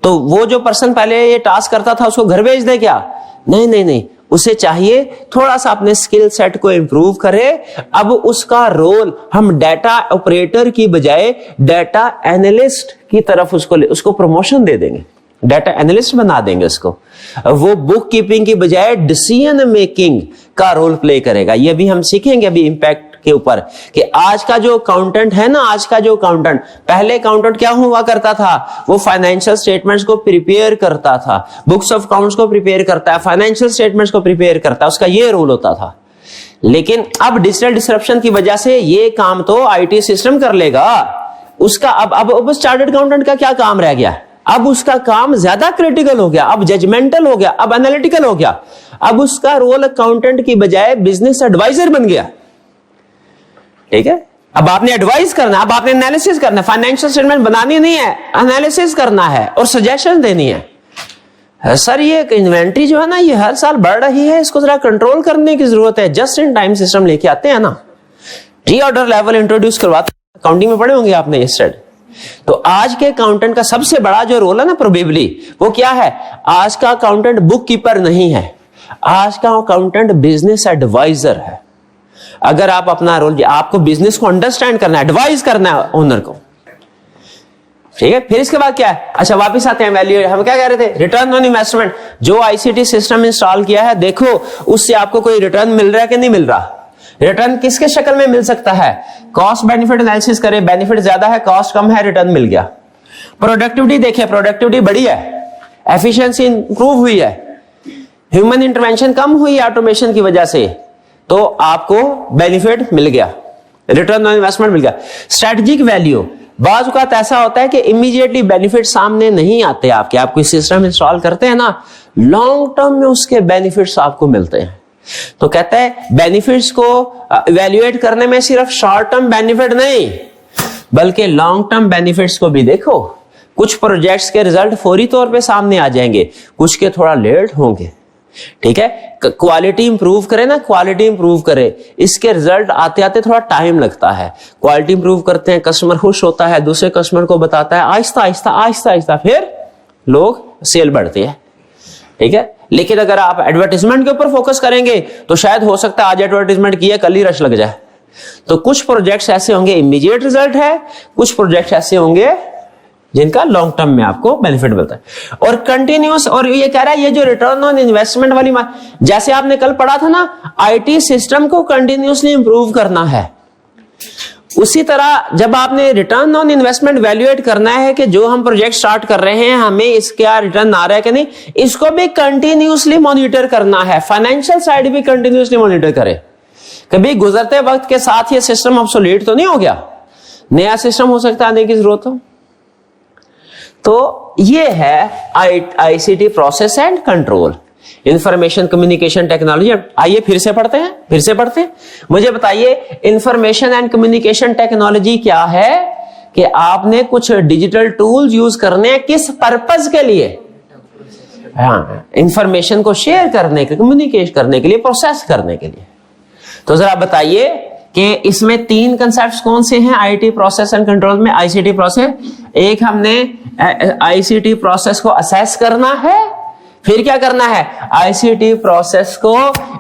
तो वो जो पर्सन पहले ये टास्क करता था उसको घर भेज दे क्या, नहीं, उसे चाहिए थोड़ा सा अपने स्किल सेट को इंप्रूव करे। अब उसका रोल हम डाटा ऑपरेटर की बजाय डाटा एनालिस्ट की तरफ उसको प्रमोशन दे देंगे, डाटा एनालिस्ट बना देंगे उसको। वो बुक कीपिंग की बजाय डिसीजन मेकिंग का रोल प्ले करेगा। ये भी हम सीखेंगे अभी इम्पैक्ट के ऊपर कि आज का जो अकाउंटेंट है ना, पहले अकाउंटेंट क्या हुआ करता था, वो फाइनेंशियल स्टेटमेंट्स को प्रिपेयर करता था, बुक्स ऑफ अकाउंट्स को प्रिपेयर करता है, फाइनेंशियल स्टेटमेंट्स को प्रिपेयर करता है, उसका ये रोल होता था। लेकिन अब डिजिटल डिसरप्शन की वजह से ये काम तो आईटी सिस्टम कर लेगा उसका। अब चार्टर्ड अकाउंटेंट का क्या काम रह गया, अब उसका काम ज्यादा क्रिटिकल हो गया, अब जजमेंटल हो गया, अब एनालिटिकल हो गया। अब उसका रोल अकाउंटेंट की बजाय बिजनेस एडवाइजर बन गया, ठीक है। अब आपने एडवाइस करना है, अब आपने एनालिसिस करना है, फाइनेंशियल स्टेटमेंट बनानी नहीं है, एनालिसिस करना है और सजेशन देनी है। सर ये इन्वेंट्री जो है ना ये हर साल बढ़ रही है, इसको जरा कंट्रोल करने की जरूरत है, जस्ट इन टाइम सिस्टम लेके आते हैं ना, री ऑर्डर लेवल इंट्रोड्यूस करवाते हैं। अकाउंटिंग में पढ़े होंगे आपने ये स्टडी। तो आज के अकाउंटेंट का सबसे बड़ा जो रोल है ना प्रोबेबली वो क्या है, आज का अकाउंटेंट बुक कीपर नहीं है, आज का अकाउंटेंट बिजनेस एडवाइजर है। अगर आप अपना रोल, आपको बिजनेस को अंडरस्टैंड करना है, एडवाइस करना है ओनर को, ठीक है। फिर इसके बाद क्या है, अच्छा वापस आते हैं वैल्यू। हम क्या कह रहे थे, रिटर्न ऑन इन्वेस्टमेंट। जो आईसीटी सिस्टम इंस्टॉल किया है, देखो उससे आपको कोई रिटर्न मिल रहा है कि नहीं मिल रहा। रिटर्न किसके शक्ल में मिल सकता है, कॉस्ट बेनिफिट एनालिसिस करें, बेनिफिट ज्यादा है, कॉस्ट कम है, रिटर्न मिल गया। प्रोडक्टिविटी देखें, प्रोडक्टिविटी बढ़ी है, एफिशिएंसी इंप्रूव हुई है, ह्यूमन इंटरवेंशन कम हुई है ऑटोमेशन की वजह से, तो आपको बेनिफिट मिल गया, रिटर्न ऑन इन्वेस्टमेंट मिल गया। स्ट्रेटेजिक वैल्यू, बाज़ औक़ात ऐसा होता है कि इमीडिएटली बेनिफिट सामने नहीं आते आपके, आप कोई सिस्टम इंस्टॉल करते हैं ना, लॉन्ग टर्म में उसके बेनिफिट्स आपको मिलते हैं। तो कहता है बेनिफिट्स को इवैल्यूएट करने में सिर्फ शॉर्ट टर्म बेनिफिट नहीं बल्कि लॉन्ग टर्म बेनिफिट्स को भी देखो। कुछ प्रोजेक्ट्स के रिजल्ट फौरी तौर पे सामने आ जाएंगे, कुछ के थोड़ा लेट होंगे, ठीक है। क्वालिटी इंप्रूव करे ना, क्वालिटी इंप्रूव करे, इसके रिजल्ट आते आते थोड़ा टाइम लगता है। क्वालिटी इंप्रूव करते हैं, कस्टमर खुश होता है, दूसरे कस्टमर को बताता है, आहिस्ता आहिस्ता आहिस्ता आहिस्ता फिर लोग सेल बढ़ती है, ठीक है। लेकिन अगर आप एडवर्टाइजमेंट के ऊपर फोकस करेंगे तो शायद हो सकता है आज एडवर्टाइजमेंट किया कल ही रश लग जाए। तो कुछ प्रोजेक्ट्स ऐसे होंगे इमीडिएट रिजल्ट है, कुछ प्रोजेक्ट्स ऐसे होंगे जिनका लॉन्ग टर्म में आपको बेनिफिट मिलता है। और कंटिन्यूस, और ये कह रहा है ये जो रिटर्न ऑन इन्वेस्टमेंट वाली जैसे आपने कल पढ़ा था ना, आईटी सिस्टम को कंटिन्यूसली इंप्रूव करना है, उसी तरह जब आपने रिटर्न ऑन इन्वेस्टमेंट वैल्यूएट करना है कि जो हम प्रोजेक्ट स्टार्ट कर रहे हैं हमें इसका रिटर्न आ रहा है कि नहीं, इसको भी कंटिन्यूसली मॉनिटर करना है। फाइनेंशियल साइड भी कंटिन्यूसली मॉनिटर करे। कभी गुजरते वक्त के साथ ये सिस्टम ऑब्सोलीट तो नहीं हो गया, नया सिस्टम हो सकता है आने की जरूरत हो। तो ये है ICT process and control, information communication technology. आइए फिर से पढ़ते हैं। मुझे बताइए इंफॉर्मेशन एंड कम्युनिकेशन टेक्नोलॉजी क्या है? कि आपने कुछ डिजिटल टूल्स यूज करने हैं, किस पर्पस के लिए? हाँ, इंफॉर्मेशन को शेयर करने के, कम्युनिकेट करने के लिए, प्रोसेस करने के लिए। तो जरा बताइए कि इसमें 3 कंसेप्ट्स कौन से हैं आईटी प्रोसेस एंड कंट्रोल में, आईसीटी प्रोसेस। एक, हमने आईसीटी प्रोसेस को असेस करना है, फिर क्या करना है? आईसीटी प्रोसेस को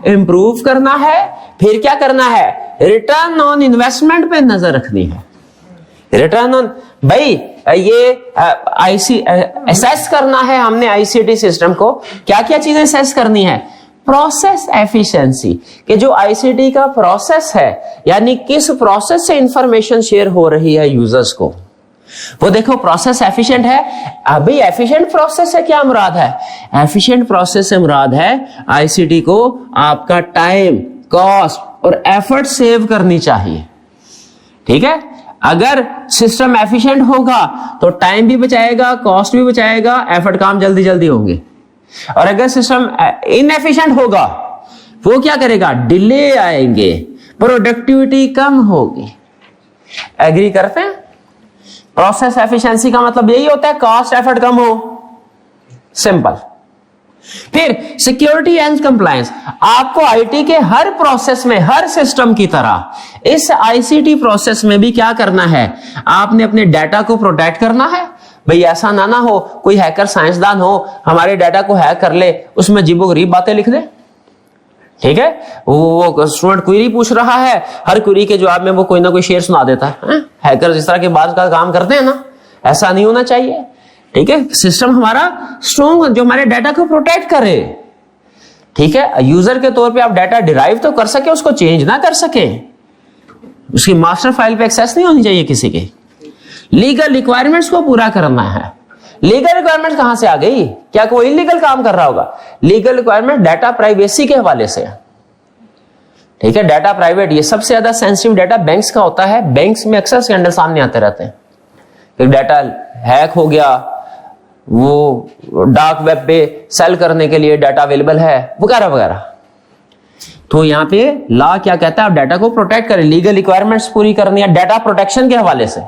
इंप्रूव करना है, फिर क्या करना है? रिटर्न ऑन इन्वेस्टमेंट पे नजर रखनी है। रिटर्न ऑन, भाई ये असेस करना है हमने आईसीटी सिस्टम को। क्या क्या चीजें असेस करनी है? प्रोसेस एफिशिएंसी, कि जो आईसीटी का प्रोसेस है, यानी किस प्रोसेस से इंफॉर्मेशन शेयर हो रही है यूजर्स को, वो देखो प्रोसेस एफिशिएंट है। अभी एफिशिएंट प्रोसेस से क्या मुराद है? एफिशिएंट प्रोसेस से मुराद है आईसीटी को आपका टाइम, कॉस्ट और एफर्ट सेव करनी चाहिए। ठीक है, अगर सिस्टम एफिशिएंट होगा तो टाइम भी बचाएगा, कॉस्ट भी बचाएगा, एफर्ट, काम जल्दी जल्दी होंगे। और अगर सिस्टम इनएफिशिएंट होगा, वो क्या करेगा? डिले आएंगे, प्रोडक्टिविटी कम होगी। एग्री करते हैं? प्रोसेस एफिशिएंसी का मतलब यही होता है कॉस्ट एफर्ट कम हो, सिंपल। फिर सिक्योरिटी एंड कंप्लायंस, आपको आईटी के हर प्रोसेस में, हर सिस्टम की तरह इस आईसीटी प्रोसेस में भी क्या करना है? आपने अपने डाटा को प्रोटेक्ट करना है। भाई ऐसा ना हो कोई हैकर साइंसदान हो, हमारे डाटा को हैक कर ले, उसमें अजीबो गरीब बातें लिख दे। ठीक है, वो स्टूडेंट क्वेरी पूछ रहा है, हर क्वेरी के जवाब में वो कोई ना कोई शेर सुना देता है। हैकर जिस तरह के बात का काम करते हैं ना, ऐसा नहीं होना चाहिए। ठीक है, सिस्टम हमारा स्ट्रॉन्ग, जो हमारे डाटा को प्रोटेक्ट करे। ठीक है, यूजर के तौर पे आप डाटा डिराइव तो कर सके, उसको चेंज ना कर सके, उसकी मास्टर फाइल पे एक्सेस नहीं होनी चाहिए किसी के। लीगल रिक्वायरमेंट्स को पूरा करना है। लीगल रिक्वायरमेंट कहां से आ गई? क्या कोई इलीगल काम कर रहा होगा? लीगल रिक्वायरमेंट डाटा प्राइवेसी के हवाले से। ठीक है, डाटा प्राइवेट, ये सबसे ज्यादा सेंसिटिव डाटा बैंक्स का होता है। बैंक्स में अक्सर स्कैंडल सामने आते रहते हैं कि डाटा हैक हो गया, वो डार्क वेब पे सेल करने के लिए डाटा अवेलेबल है, वगैरह वगैरह। तो यहां पे लॉ क्या कहता है? आप डाटा को प्रोटेक्ट करें, लीगल रिक्वायरमेंट्स पूरी करनी है डाटा प्रोटेक्शन के हवाले से।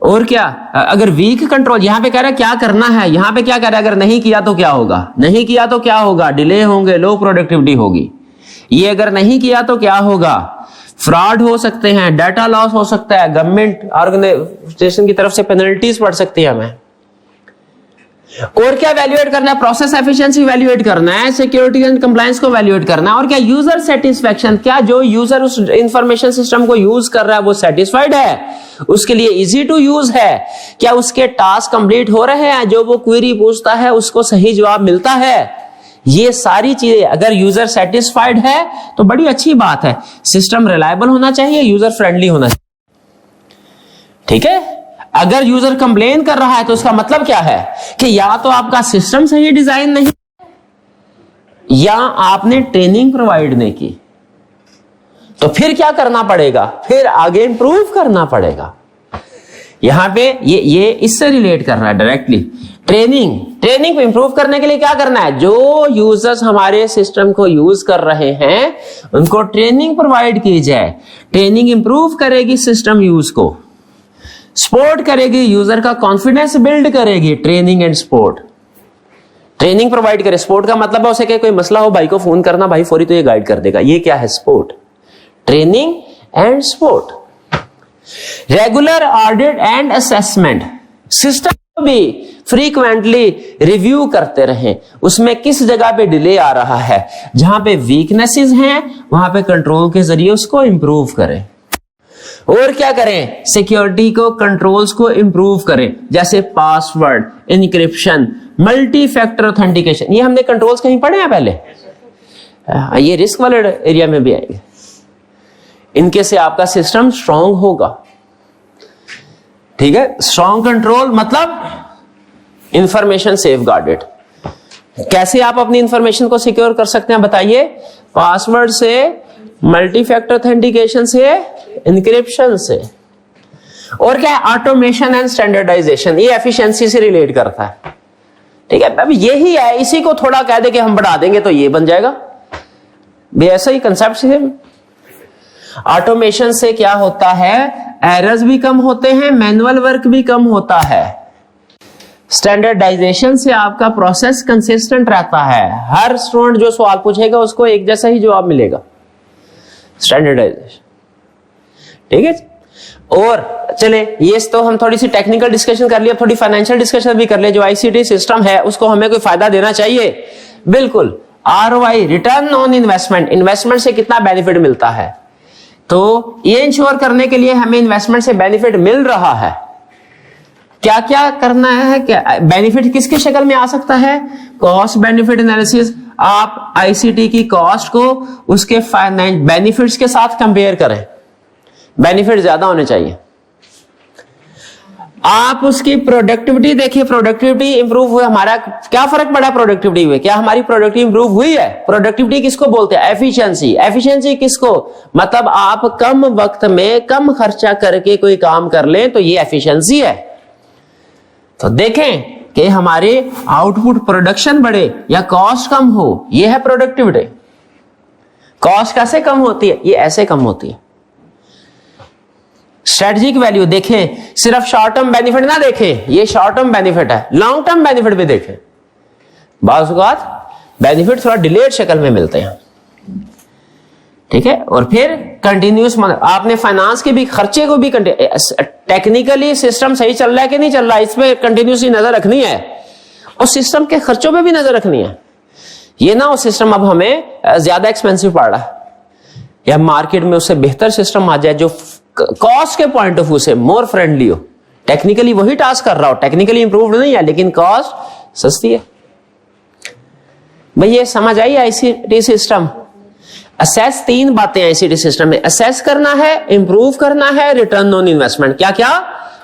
और क्या, अगर वीक कंट्रोल, यहां पे कह रहा है क्या करना है, यहां पे क्या कह रहा है? अगर नहीं किया तो क्या होगा? नहीं किया तो क्या होगा? डिले होंगे, लो प्रोडक्टिविटी होगी। ये अगर नहीं किया तो क्या होगा? फ्रॉड हो सकते हैं, डाटा लॉस हो सकता है, गवर्नमेंट ऑर्गेनाइजेशन की तरफ से पेनल्टीज पड़ सकती है हमें। और क्या वैल्यूएट करना है? प्रोसेस एफिशिएंसी वैल्यूएट करना है, सिक्योरिटी एंड कंप्लायंस को वैल्यूएट करना है, और क्या यूजर सेटिस्फेक्शन, क्या जो यूजर उस इंफॉर्मेशन सिस्टम को यूज कर रहा है वो सेटिस्फाइड है, उसके लिए इजी टू यूज है, क्या उसके टास्क कंप्लीट हो रहे हैं, जो वो क्वेरी पूछता है उसको सही जवाब मिलता है। ये सारी चीजें अगर यूजर सेटिस्फाइड है तो बड़ी अच्छी बात है। सिस्टम रिलायबल होना चाहिए, यूजर फ्रेंडली होना चाहिए। ठीक है, अगर यूजर कंप्लेन कर रहा है तो उसका मतलब क्या है? कि या तो आपका सिस्टम सही डिजाइन नहीं, या आपने ट्रेनिंग प्रोवाइड नहीं की। तो फिर क्या करना पड़ेगा? फिर आगे इंप्रूव करना पड़ेगा। यहां पे ये इससे रिलेट कर रहा है डायरेक्टली। ट्रेनिंग को इंप्रूव करने के लिए क्या करना है? जो यूजर्स हमारे सिस्टम को यूज कर रहे हैं उनको ट्रेनिंग प्रोवाइड की जाए। ट्रेनिंग इंप्रूव करेगी सिस्टम यूज को, सपोर्ट करेगी, यूजर का कॉन्फिडेंस बिल्ड करेगी। Training and support, training provide करे। सपोर्ट का मतलब है उसे कि कोई मसला हो भाई को फोन करना, भाई फौरी तो ये गाइड कर देगा। ये क्या है? Support, training and support. Regular audit and assessment, system को भी फ्रीक्वेंटली रिव्यू करते रहें, उसमें किस जगह पे डिले आ रहा है, जहां पे वीकनेसेस हैं वहां पे कंट्रोल के जरिए उसको इंप्रूव करें। और क्या करें, सिक्योरिटी को, कंट्रोल्स को इंप्रूव करें, जैसे password, encryption, multi factor authentication. ये हमने कंट्रोल्स कहीं पढ़े हैं पहले? ये रिस्क वाले एरिया में भी आएंगे। इनके से आपका सिस्टम स्ट्रांग होगा। ठीक है, स्ट्रांग कंट्रोल मतलब इंफॉर्मेशन सेफ गार्डेड। कैसे आप अपनी इंफॉर्मेशन को सिक्योर कर सकते हैं बताइए? पासवर्ड से, मल्टी फैक्टर ऑथेंटिकेशन से, इंक्रिप्शन से, और क्या है, ऑटोमेशन एंड स्टैंडर्डाइजेशन। ये एफिशिएंसी से रिलेट करता है। ठीक है, अब यही है, इसी को थोड़ा कह दे कि हम बढ़ा देंगे तो ये बन जाएगा, भी ऐसा ही कंसेप्ट है। ऑटोमेशन से क्या होता है, एरर्स भी कम होते हैं, मैनुअल वर्क भी कम होता है। स्टैंडर्डाइजेशन से आपका प्रोसेस कंसिस्टेंट रहता है, हर स्टूडेंट जो सवाल पूछेगा उसको एक जैसा ही जवाब मिलेगा। स्टैंडर्डाइजेशन, ठीक है। और चले, ये तो हम थोड़ी सी टेक्निकल डिस्कशन कर लिया, थोड़ी फाइनेंशियल डिस्कशन भी कर लिया। जो आईसीटी सिस्टम है उसको हमें कोई फायदा देना चाहिए, बिल्कुल। ROI, return on investment, investment से कितना बेनिफिट मिलता है, तो ये इंश्योर करने के लिए हमें इन्वेस्टमेंट से बेनिफिट मिल रहा है, क्या क्या करना है, क्या बेनिफिट किसकी शक्ल में आ सकता है? Cost benefit analysis. आप आईसीटी की कॉस्ट को उसके बेनिफिट्स के साथ कंपेयर करें, बेनिफिट ज्यादा होने चाहिए। आप उसकी प्रोडक्टिविटी देखिए, प्रोडक्टिविटी इंप्रूव हुई, हमारा क्या फर्क पड़ा प्रोडक्टिविटी में? क्या हमारी प्रोडक्टिविटी इंप्रूव हुई है? प्रोडक्टिविटी किसको बोलते हैं? एफिशिएंसी। एफिशिएंसी किसको? मतलब आप कम वक्त में कम खर्चा करके कोई काम कर लें तो ये एफिशिएंसी है। तो देखें कि हमारे आउटपुट, प्रोडक्शन बढ़े या कॉस्ट कम हो, ये है प्रोडक्टिविटी। कॉस्ट कैसे कम होती है? ये ऐसे कम होती है। स्ट्रेटेजिक वैल्यू देखें, सिर्फ शॉर्ट टर्म बेनिफिट ना देखें, ये शॉर्ट टर्म बेनिफिट है, लॉन्ग टर्म बेनिफिट भी देखें। बात बेनिफिट थोड़ा डिलेड शक्ल में मिलते हैं, ठीक है। और फिर कंटिन्यूस, आपने फाइनेंस के भी खर्चे को भी, टेक्निकली सिस्टम सही चल रहा है कि नहीं चल रहा है, इसमें कंटिन्यूसली नजर रखनी है, और सिस्टम के खर्चों पे भी नजर रखनी है। ये ना वो सिस्टम अब हमें ज्यादा एक्सपेंसिव पड़ रहा है, या मार्केट में उससे बेहतर सिस्टम आ जाए जो कॉस्ट के पॉइंट ऑफ व्यू से मोर फ्रेंडली हो, टेक्निकली वही टास्क कर रहा हो, टेक्निकली इंप्रूव्ड नहीं है लेकिन कॉस्ट सस्ती है। भाई ये समझ आई आईसीटी सिस्टम? असेस, तीन बातें आईसीटी सिस्टम में, असेस करना है, इंप्रूव करना है, रिटर्न ऑन इन्वेस्टमेंट। क्या क्या?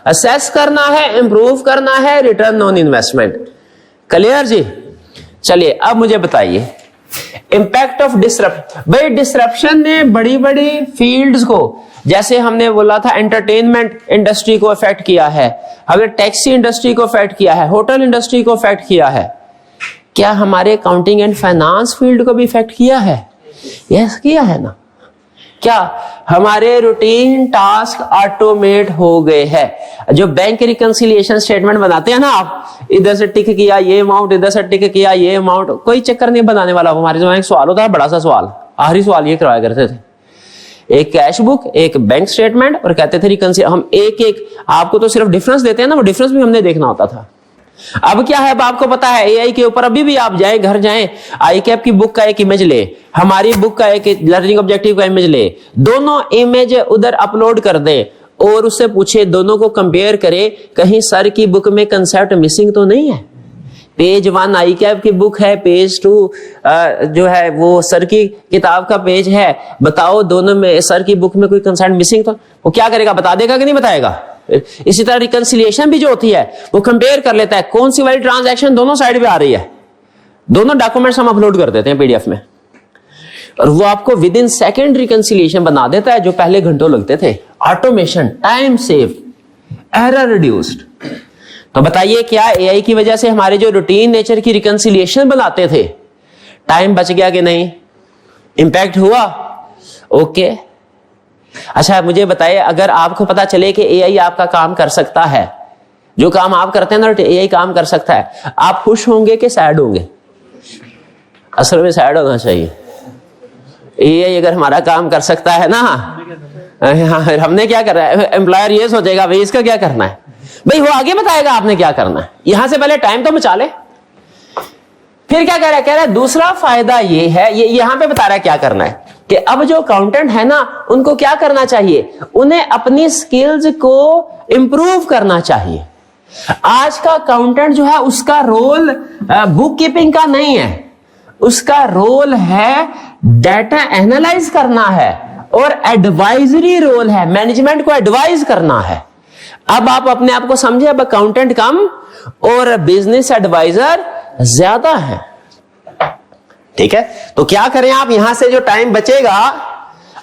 असेस करना है, इंप्रूव करना है, रिटर्न ऑन इन्वेस्टमेंट। क्लियर जी? चलिए अब मुझे बताइए इंपैक्ट ऑफ डिसरप्शन। भाई डिसरप्शन ने बड़ी बड़ी फील्ड्स को, जैसे हमने बोला था एंटरटेनमेंट इंडस्ट्री को इफेक्ट किया है, अगर टैक्सी इंडस्ट्री को इफेक्ट किया है, होटल इंडस्ट्री को इफेक्ट किया है, क्या हमारे अकाउंटिंग एंड फाइनेंस फील्ड को भी इफेक्ट किया है? यस किया है ना। क्या हमारे रूटीन टास्क ऑटोमेट हो गए हैं? जो बैंक रिकंसिलिएशन स्टेटमेंट बनाते हैं ना, आप इधर से टिक किया ये अमाउंट, इधर से टिक किया ये अमाउंट, कोई चक्कर नहीं बनाने वाला। हमारे जमाने में सवाल होता है, बड़ा सा सवाल, आखिरी सवाल ये करवाया करते थे, एक कैश बुक, एक बैंक स्टेटमेंट, और कहते थे रिकंसिलिएशन। हम एक एक आपको तो सिर्फ डिफरेंस देते हैं ना, वो डिफरेंस भी हमने देखना होता था। अब क्या है, अब आपको पता है एआई के ऊपर अभी भी आप जाए, घर जाएं, आई कैप की बुक का एक इमेज ले, हमारी बुक का एक लर्निंग ऑब्जेक्टिव का इमेज ले, दोनों इमेज उधर अपलोड कर दें और उससे पूछे, दोनों को कंपेयर करें, कहीं सर की बुक में कंसेप्ट मिसिंग तो नहीं है? पेज 1 आई कैप की बुक है, पेज 2 जो है वो सर की किताब का पेज है, बताओ दोनों में सर की बुक में कोई कंसेप्ट मिसिंग तो वो क्या करेगा, बता देगा कि नहीं बताएगा? इसी तरह रिकंसिलिएशन भी जो होती है वो कंपेयर कर लेता है, कौन सी वाली ट्रांजैक्शन दोनों साइड पे आ रही है, दोनों डॉक्यूमेंट्स हम अपलोड कर देते हैं पीडीएफ में, और वो आपको विद इन सेकेंड रिकंसिलिएशन बना देता है, जो पहले घंटों लगते थे। Automation, time save, error reduced. तो बताइए क्या एआई की वजह से हमारे जो रूटीन नेचर की रिकंसिलिएशन बनाते थे, टाइम बच गया कि नहीं? इंपैक्ट हुआ? ओके। अच्छा मुझे बताइए, अगर आपको पता चले कि एआई आपका काम कर सकता है, जो काम आप करते हैं ना एआई काम कर सकता है, आप खुश होंगे कि सैड होंगे? असल में सैड होना चाहिए। एआई अगर हमारा काम कर सकता है ना, हमने क्या कर रहा है, एम्प्लॉयर ये सोचेगा भाई इसका क्या करना है, भाई वो आगे बताएगा आपने क्या करना है, यहां से पहले टाइम तो बचा ले। फिर क्या कह रहा है, दूसरा फायदा ये है, ये यहां पे बता रहा है क्या करना है, कि अब जो अकाउंटेंट है ना, उनको क्या करना चाहिए, उन्हें अपनी स्किल्स को इंप्रूव करना चाहिए। आज का अकाउंटेंट जो है उसका रोल बुक कीपिंग का नहीं है, उसका रोल है डाटा एनालाइज करना है और एडवाइजरी रोल है, मैनेजमेंट को एडवाइज करना है। अब आप अपने आप को समझे, अब अकाउंटेंट कम और बिजनेस एडवाइजर ज्यादा है। ठीक है, तो क्या करें आप, यहां से जो टाइम बचेगा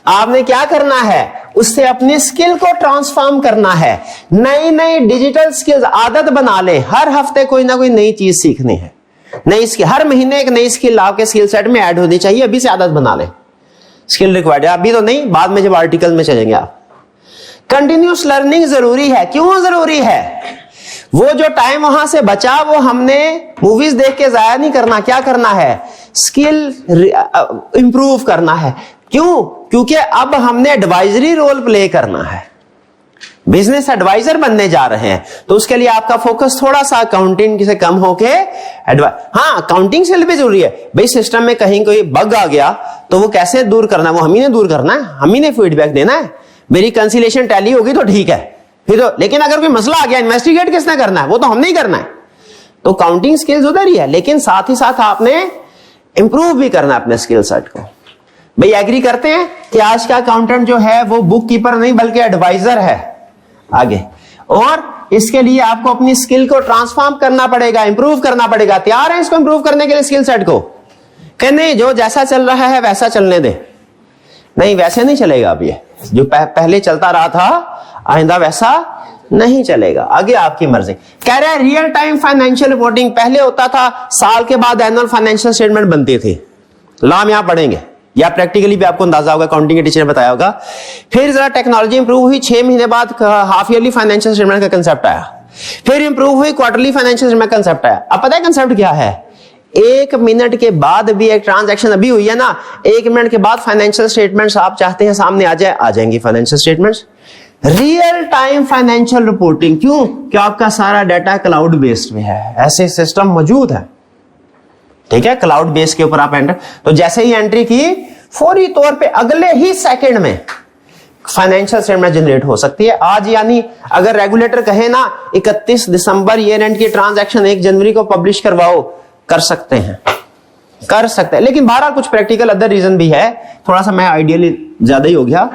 आपने क्या करना है, उससे अपनी स्किल को ट्रांसफॉर्म करना है, नई नई डिजिटल स्किल्स आदत बना लें। हर हफ्ते कोई ना कोई नई चीज सीखनी है, नई स्किल, हर महीने एक नई स्किल आपके स्किल सेट में ऐड होनी चाहिए। अभी से आदत बना लें, स्किल रिक्वायर्ड है, अभी तो नहीं, बाद में जब आर्टिकल में चलेंगे आप। कंटिन्यूस लर्निंग जरूरी है। क्यों जरूरी है? वो जो टाइम वहां से बचा वो हमने मूवीज देख के जाया नहीं करना, क्या करना है, स्किल इंप्रूव करना है। क्यों? क्योंकि अब हमने एडवाइजरी रोल प्ले करना है, बिजनेस एडवाइजर बनने जा रहे हैं। तो उसके लिए आपका फोकस थोड़ा सा अकाउंटिंग से कम होके हाँ, अकाउंटिंग से भी जरूरी है भाई। सिस्टम में कहीं कोई बग आ गया तो वो कैसे दूर करना है, वो हम ही ने दूर करना है, हम ही ने फीडबैक देना है। मेरी कंसिलेशन टैली होगी तो ठीक है, फिर तो, लेकिन अगर कोई मसला आ गया, इन्वेस्टिगेट किसने करना है, वो तो हमने ही करना है। तो काउंटिंग स्किल्स उधर ही है, लेकिन साथ ही साथ आपने इंप्रूव भी करना है अपने स्किल सेट को। भाई एग्री करते हैं कि आज का अकाउंटेंट जो है वो बुक कीपर नहीं बल्कि एडवाइजर है आगे, और इसके लिए आपको अपनी स्किल को ट्रांसफॉर्म करना पड़ेगा, इंप्रूव करना पड़ेगा। तैयार है इसको इंप्रूव करने के लिए स्किल सेट को? कि नहीं, जो जैसा चल रहा है वैसा चलने दे। नहीं, वैसे नहीं चलेगा। अब ये जो पहले चलता रहा था आइंदा वैसा नहीं चलेगा, आगे आपकी मर्जी। कह रहे हैं रियल टाइम फाइनेंशियल रिपोर्टिंग। पहले होता था साल के बाद एनुअल फाइनेंशियल स्टेटमेंट बनती थी, लाम यहां पढ़ेंगे या प्रैक्टिकली भी आपको अंदाजा होगा, अकाउंटिंग के टीचर ने बताया होगा। फिर जरा टेक्नोलॉजी इंप्रूव हुई, 6 महीने बाद हाफ ईयरली फाइनेंशियल स्टेटमेंट का कंसेप्ट आया। फिर इंप्रूव हुई, क्वार्टरली फाइनेंशियल स्टेटमेंट का कंसेप्ट आया। अब पता है कंसेप्ट क्या है? 1 मिनट के बाद भी एक ट्रांजैक्शन अभी हुई है ना, 1 मिनट के बाद फाइनेंशियल स्टेटमेंट्स आप चाहते हैं सामने आ जाए, आ जाएंगी financial statements. Real time financial reporting. क्यों? कि आपका सारा डाटा क्लाउड बेस्ड में है, ऐसे सिस्टम मौजूद है। ठीक है, क्लाउड बेस के ऊपर आप एंटर, तो जैसे ही एंट्री की फौरी तौर पे अगले ही सेकंड में फाइनेंशियल स्टेटमेंट जनरेट हो सकती है। आज यानी अगर रेगुलेटर कहे ना 31 दिसंबर ईयर एंड की ट्रांजैक्शन 1 जनवरी को पब्लिश करवाओ, कर सकते हैं, कर सकते हैं। लेकिन बहरहाल कुछ प्रैक्टिकल अदर रीजन भी है, थोड़ा सा मैं आइडियली ज्यादा ही हो गया,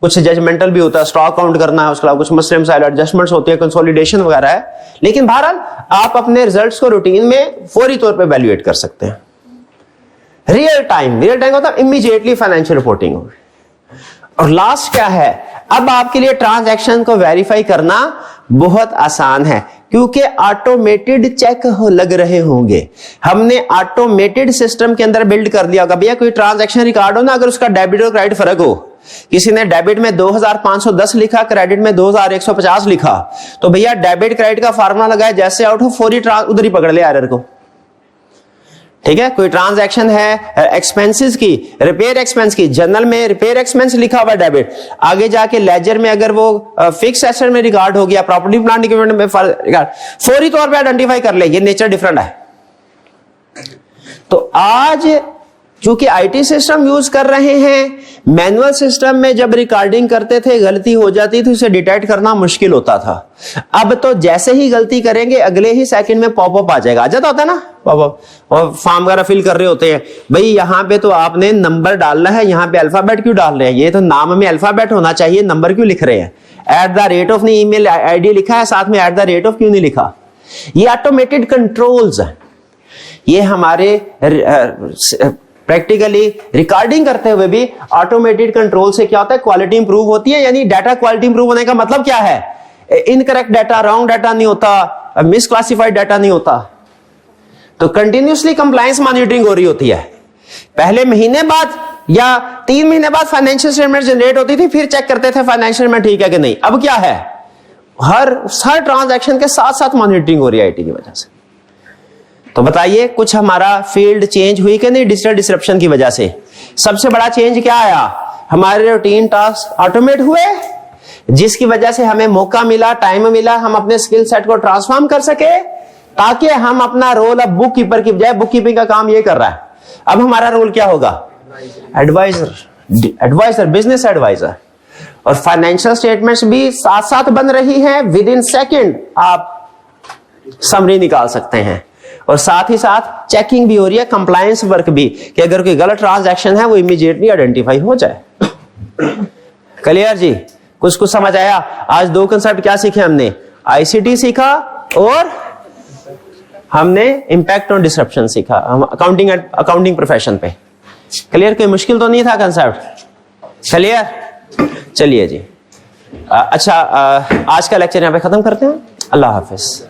कुछ जजमेंटल भी होता है, स्टॉक काउंट करना है, उसके अलावा कुछ मसले मसाइल एडजस्टमेंट्स होती है, कंसोलिडेशन वगैरह है। लेकिन बहरहाल आप अपने रिजल्ट्स को रूटीन में फौरी तौर पे वैल्यूएट कर सकते हैं। रियल टाइम होता है इमीडिएटली फाइनेंशियल रिपोर्टिंग होगी। और लास्ट क्या है, अब आपके लिए ट्रांजैक्शन को वेरीफाई करना बहुत आसान है, क्योंकि ऑटोमेटेड चेक लग रहे होंगे। हमने ऑटोमेटेड सिस्टम के अंदर बिल्ड कर दिया होगा। भैया कोई ट्रांजैक्शन रिकॉर्ड हो ना, अगर उसका डेबिट और क्रेडिट फर्क हो, किसी ने डेबिट में 2510 लिखा, क्रेडिट में 2150 लिखा, तो भैया डेबिट क्रेडिट का फार्मूला लगाया, जैसे आउट हो फौरी उधर ही पकड़ ले एरर को। ठीक है, कोई ट्रांजैक्शन है एक्सपेंसेस की, रिपेयर एक्सपेंस की, जर्नल में रिपेयर एक्सपेंस लिखा हुआ डेबिट, आगे जाके लेजर में अगर वो फिक्स एसेट में रिकॉर्ड हो गया, प्रॉपर्टी प्लांट इक्विपमेंट में रिकॉर्ड, फौरी तौर पे आइडेंटिफाई कर ले ये नेचर डिफरेंट है। तो आज चूंकि आईटी सिस्टम यूज कर रहे हैं, मैनुअल सिस्टम में जब रिकॉर्डिंग करते थे गलती हो जाती थी, उसे डिटेक्ट करना मुश्किल होता था। अब तो जैसे ही गलती करेंगे अगले ही सेकंड में पॉपअप आ जाएगा, आ जाता होता है ना पॉपअप, और फॉर्म वगैरह फिल कर रहे होते हैं, भाई यहाँ पे तो आपने नंबर डालना है, यहाँ पे अल्फाबेट क्यों डाल रहे हैं, ये तो नाम में अल्फाबेट होना चाहिए, नंबर क्यों लिख रहे हैं, @, नहीं ईमेल आईडी लिखा है, साथ में @ क्यों नहीं लिखा। ये ऑटोमेटेड कंट्रोल्स है। ये हमारे प्रैक्टिकली रिकॉर्डिंग करते हुए भी ऑटोमेटेड कंट्रोल से क्या होता है, क्वालिटी इंप्रूव होती है। यानी डाटा क्वालिटी इंप्रूव होने का मतलब क्या है, इनकरेक्ट डाटा, रॉन्ग डाटा नहीं होता, मिसक्लासिफाइड डाटा नहीं होता। तो कंटिन्यूसली कंप्लायंस मॉनिटरिंग हो रही होती है। पहले महीने बाद या 3 महीने बाद फाइनेंशियल स्टेटमेंट जनरेट होती थी, फिर चेक करते थे फाइनेंशियल स्टेटमेंट ठीक है कि नहीं। अब क्या है, हर ट्रांजैक्शन के साथ साथ मॉनिटरिंग हो रही है आईटी की वजह से। तो बताइए कुछ हमारा फील्ड चेंज हुई कि नहीं डिजिटल डिसरप्शन की वजह से। सबसे बड़ा चेंज क्या आया, हमारे रूटीन टास्क ऑटोमेट हुए, जिसकी वजह से हमें मौका मिला, टाइम मिला, हम अपने स्किल सेट को ट्रांसफॉर्म कर सके, ताकि हम अपना रोल अब बुक कीपर की बजाय, बुक कीपिंग का काम ये कर रहा है, अब हमारा रोल क्या होगा, एडवाइजर। Adviser, business adviser. और फाइनेंशियल स्टेटमेंट्स भी साथ साथ बन रही हैं, विद इन सेकेंड आप समरी निकाल सकते हैं। और साथ ही साथ चेकिंग भी हो रही है, कंप्लायंस वर्क भी, कि अगर कोई गलत ट्रांजैक्शन है वो इमीडिएटली आइडेंटिफाई हो जाए। क्लियर जी? कुछ समझ आया? आज दो कंसेप्ट क्या सीखे हमने? आईसीटी सीखा और हमने इंपैक्ट ऑन डिसरप्शन सीखा, हम अकाउंटिंग प्रोफेशन पे। क्लियर? कोई मुश्किल तो नहीं था कंसेप्ट? क्लियर? चलिए जी। अच्छा, आज का लेक्चर यहां पे खत्म करते हैं। अल्लाह हाफिज।